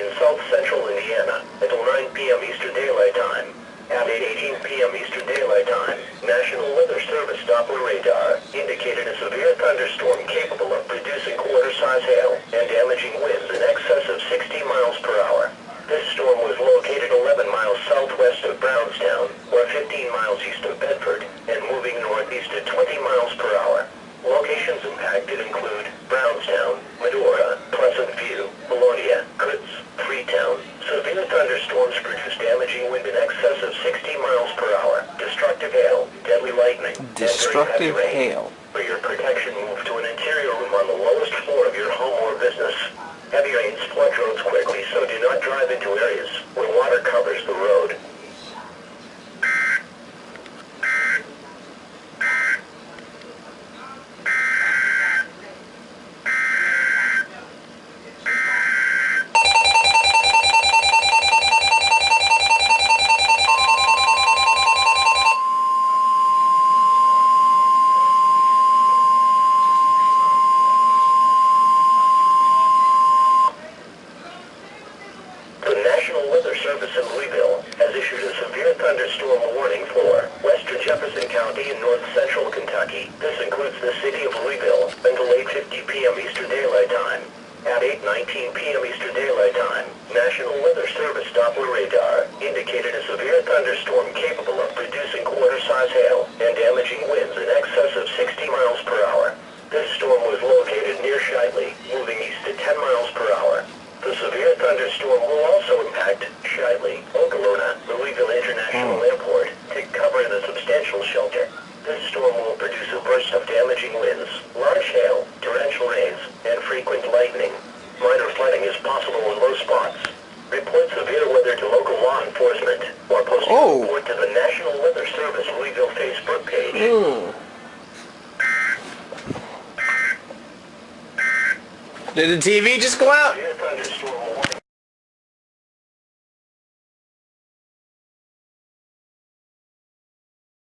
in south central Indiana until 9 p.m. Eastern Daylight Time. At 8:18 p.m. Eastern Daylight Time, National Weather Service Doppler radar indicated a severe thunderstorm capable of producing quarter-size hail and damaging winds in excess of 60 miles per hour. This storm was located 11 miles southwest of Brownstown, or 15 miles east of Bedford, and moving northeast at 20 miles per hour. Locations impacted include Brownstown, Medora, Pleasant View, Melonia, Kutz, Freetown. Severe thunderstorms produce damaging wind in excess of 60 miles per hour, destructive hail, deadly lightning, destructive and very heavy rain. hail. For your protection, move to an interior room on the lowest floor of your home or business. Heavy rains flood roads quickly, so do not drive into areas where water covers the road. The National Weather Service in Louisville has issued a severe thunderstorm warning for western Jefferson County and north central Kentucky. This includes the city of Louisville until 8:50 p.m. Eastern Daylight Time. At 8:19 p.m. Eastern Daylight Time, National Weather Service Doppler radar indicated a severe thunderstorm capable of producing quarter-size hail and damaging winds in excess of 60 miles per hour. This storm was located near Shitley, moving east at 10 miles per hour. The severe thunderstorm will also impact Shitley, Okalona, Louisville International Airport. Take cover in a substantial shelter. This storm will produce a burst of damaging winds, large hail, torrential rains, and frequent lightning. Minor flooding is possible in low spots. Report severe weather to local law enforcement or post a report to the National Weather Service Louisville Facebook page. Did the TV just go out? Severe thunderstorm